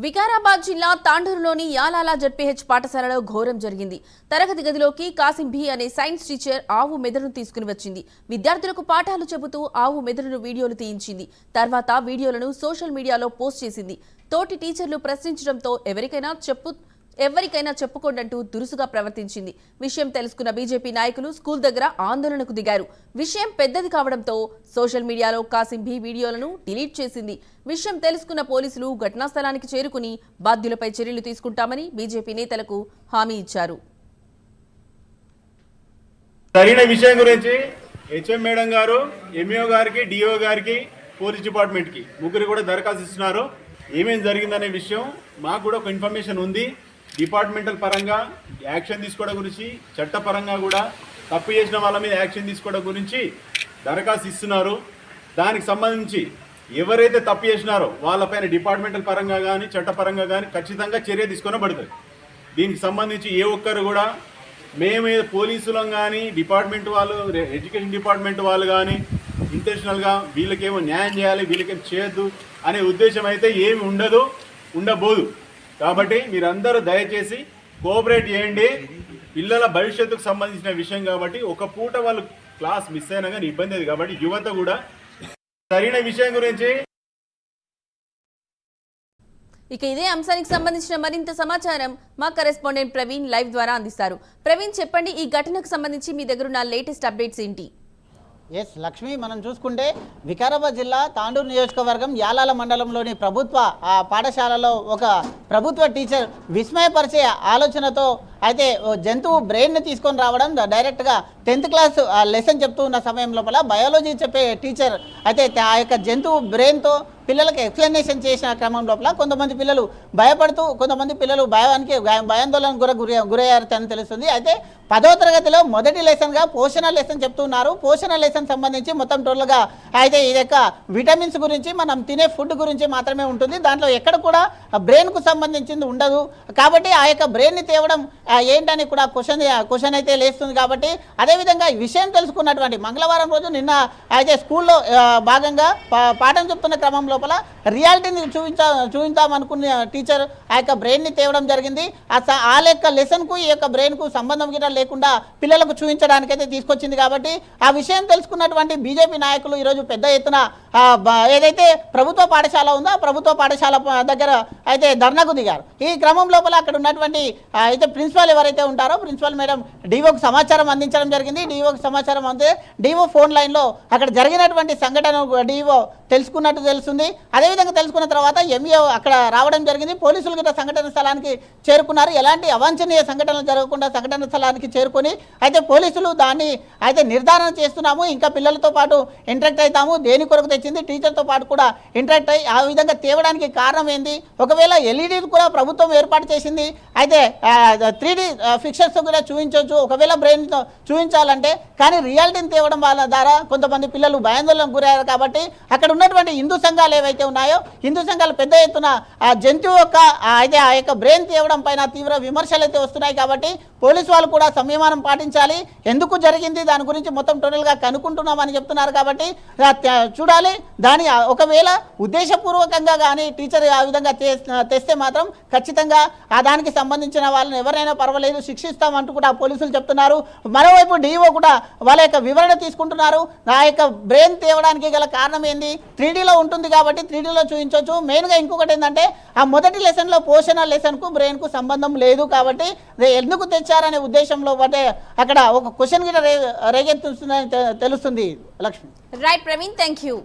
వికారాబాద్ జిల్లా తాండూరులోని యాలాల జడ్పీహెచ్ పాఠశాలలో ఘోరం జరిగింది. తరగతి గదిలోకి కాసిం భీ అనే సైన్స్ టీచర్ ఆవు మెదడును తీసుకుని వచ్చింది. విద్యార్థులకు పాఠాలు చెబుతూ ఆవు మెదడును వీడియోలు తీయించింది. తర్వాత వీడియోలను సోషల్ మీడియాలో పోస్ట్ చేసింది. తోటి టీచర్లు ప్రశ్నించడంతో ఎవరికైనా చెప్పుకోండంటూ దురుసుగా ప్రవర్తించింది. విషయం తెలుసుకున్న బీజేపీ నాయకులు స్కూల్ దగ్గర ఆందోళనకు దిగారు. విషయం పెద్దది కావడంతో సోషల్ మీడియాలో కాసిం భీ వీడియోలను డిలీట్ చేసింది. విషయం తెలుసుకున్న పోలీసులు ఘటనా స్థలానికి చేరుకుని బాధ్యులపై చర్యలు తీసుకుంటామని బీజేపీ నేతలకు హామీ ఇచ్చారు. జరిగిన విషయం గురించి హెచ్ఎం మేడం గారు, ఎంఈఓ గారికి, డిఓ గారికి, పోలీస్ డిపార్ట్మెంట్కి ముగ్గురు కూడా దరఖాస్తు ఇస్తున్నారు. ఏమేమి జరిగిందనే విషయం మాకు కూడా ఒక ఇన్ఫర్మేషన్ ఉంది. డిపార్ట్మెంటల్ పరంగా యాక్షన్ తీసుకోవడం గురించి, చట్టపరంగా కూడా తప్పు చేసిన వాళ్ళ మీద యాక్షన్ తీసుకోవడం గురించి దరఖాస్తు ఇస్తున్నారు. దానికి సంబంధించి ఎవరైతే తప్పు చేసినారో వాళ్ళపైన డిపార్ట్మెంటల్ పరంగా కానీ చట్టపరంగా కానీ ఖచ్చితంగా చర్య తీసుకొనబడుతుంది. దీనికి సంబంధించి ఏ ఒక్కరు కూడా మేము పోలీసులం కానీ డిపార్ట్మెంట్ వాళ్ళు, ఎడ్యుకేషన్ డిపార్ట్మెంట్ వాళ్ళు కానీ ఇంటెన్షనల్గా వీళ్ళకేమో న్యాయం చేయాలి, వీళ్ళకేమో చేయొద్దు అనే ఉద్దేశం అయితే ఏమి ఉండబోదు. కాబట్టి మీరందరూ దయచేసి కోఆపరేట్ చేయండి. పిల్లల భవిష్యత్తుకు సంబంధించిన విషయం కాబట్టి ఒక పూట వాళ్ళు క్లాస్ మిస్ అయినా కానీ ఇబ్బంది అది. కాబట్టి యువత కూడా జరిగిన విషయం గురించి ఇదే అంశానికి సంబంధించిన మరింత సమాచారం మా కరెస్పాండెంట్ ప్రవీణ్ లైవ్ ద్వారా అందిస్తారు. ప్రవీణ్, చెప్పండి, ఈ ఘటనకు సంబంధించి మీ దగ్గర ఉన్న లేటెస్ట్ అప్డేట్స్ ఏంటి? ఎస్ లక్ష్మి, మనం చూసుకుంటే వికారాబాద్ జిల్లా తాండూరు నియోజకవర్గం యాలాల మండలంలోని ప్రభుత్వ పాఠశాలలో ఒక ప్రభుత్వ టీచర్ విస్మయపరిచే ఆలోచనతో అయితే జంతువు బ్రెయిన్ని తీసుకొని రావడం, డైరెక్ట్గా 10th క్లాస్ లెసన్ చెప్తూ ఉన్న సమయం లోపల బయాలజీ చెప్పే టీచర్ అయితే ఆ యొక్క జంతువు బ్రెయిన్తో పిల్లలకి ఎక్స్ప్లెనేషన్ చేసిన క్రమం లోపల కొంతమంది పిల్లలు భయపడుతూ, కొంతమంది పిల్లలు భయాందోళనకు గురయ్యారని తెలుస్తుంది. అయితే 10వ తరగతిలో మొదటి లెసన్గా పోషణ లెసన్ చెప్తున్నారు. పోషణ లెసన్ సంబంధించి మొత్తం టోటల్గా అయితే ఇది యొక్క విటమిన్స్ గురించి, మనం తినే ఫుడ్ గురించి మాత్రమే ఉంటుంది. దాంట్లో ఎక్కడ కూడా బ్రెయిన్కు సంబంధించింది ఉండదు. కాబట్టి ఆ యొక్క బ్రెయిన్ని తేవడం ఏంటని కూడా క్వశ్చన్ అయితే లేస్తుంది. కాబట్టి అదేవిధంగా ఈ విషయం తెలుసుకున్నటువంటి మంగళవారం రోజు నిన్న అయితే స్కూల్లో భాగంగా పాఠం చెప్తున్న క్రమం లోపల రియాలిటీని చూపించామనుకున్న టీచర్ ఆ యొక్క బ్రెయిన్ని తేవడం జరిగింది. ఆ యొక్క లెసన్కు ఈ యొక్క బ్రెయిన్కు సంబంధం గిట్ట లేకుండా పిల్లలకు చూపించడానికైతే తీసుకొచ్చింది. కాబట్టి ఆ విషయం తెలుసుకున్నటువంటి బీజేపీ నాయకులు ఈరోజు పెద్ద ఎత్తున ఏదైతే ప్రభుత్వ పాఠశాల ఉందో ఆ ప్రభుత్వ పాఠశాల దగ్గర అయితే ధర్నాకు దిగారు. ఈ క్రమం లోపల అక్కడ ఉన్నటువంటి అయితే ప్రిన్సిపాల్ ఎవరైతే ఉంటారో ప్రిన్సిపాల్ మేడం డిఓకి సమాచారం అందించడం జరిగింది. డిఓకి సమాచారం అందితే డిఓ ఫోన్ లైన్లో అక్కడ జరిగినటువంటి సంఘటన డిఓ తెలుసుకున్నట్టు తెలుస్తుంది. అదేవిధంగా తెలుసుకున్న తర్వాత ఎంఈఓ అక్కడ రావడం జరిగింది. పోలీసులు గిట్ట సంఘటన స్థలానికి చేరుకున్నారు. ఎలాంటి అవాంఛనీయ సంఘటనలు జరగకుండా సంఘటన స్థలానికి చేరుకొని అయితే పోలీసులు దాన్ని అయితే నిర్ధారణ చేస్తున్నాము, ఇంకా పిల్లలతో పాటు ఇంటరాక్ట్ అవుతాము, దేని కొరకు తెచ్చింది, టీచర్తో పాటు కూడా ఇంటరాక్ట్ అయ్యి ఆ విధంగా తేవడానికి కారణం ఏంది, ఒకవేళ ఎల్ఈడీలు కూడా ప్రభుత్వం ఏర్పాటు చేసింది, అయితే 3D ఫిక్షన్స్ కూడా చూపించవచ్చు ఒకవేళ బ్రెయిన్ చూపించాలంటే. కానీ రియాలిటీని తేవడం వాళ్ళ ద్వారా కొంతమంది పిల్లలు భయాందోళనకు గురయ్యారు. కాబట్టి అక్కడ ఉన్నటువంటి హిందూ సంఘాలు ఏవైతే ఉన్నాయో హిందూ సంఘాలు పెద్ద ఎత్తున ఆ జంతువు యొక్క అయితే ఆ యొక్క బ్రెయిన్ తేవడం పైన తీవ్ర విమర్శలు అయితే వస్తున్నాయి. కాబట్టి పోలీసు వాళ్ళు కూడా సంయమనం పాటించాలి. ఎందుకు జరిగింది దాని గురించి మొత్తం టోటల్గా కనుక్కుంటున్నామని చెప్తున్నారు. కాబట్టి చూడాలి. దాని ఒకవేళ ఉద్దేశపూర్వకంగా కానీ టీచర్ ఆ విధంగా తెస్తే మాత్రం ఖచ్చితంగా ఆ దానికి సంబంధించిన వాళ్ళని ఎవరైనా పర్వాలేదు శిక్షిస్తామంటూ కూడా పోలీసులు చెప్తున్నారు. మరోవైపు డిఓ కూడా వాళ్ళ యొక్క వివరణ తీసుకుంటున్నారు. ఆ యొక్క బ్రెయిన్ తేవడానికి గల కారణం ఏంది, 3Dలో ఉంటుంది కాబట్టి 3Dలో చూపించవచ్చు. మెయిన్గా ఇంకొకటి ఏంటంటే ఆ మొదటి లెసన్లో పోషణ లెసన్కు బ్రెయిన్కు సంబంధం లేదు. కాబట్టి ఎందుకు తెచ్చారనే ఉద్దేశంలో బట్టే అక్కడ ఒక క్వశ్చన్ గిట్ట రేగెత్తుతుందని తెలుస్తుంది. Lakshmi. Right Praveen, thank you.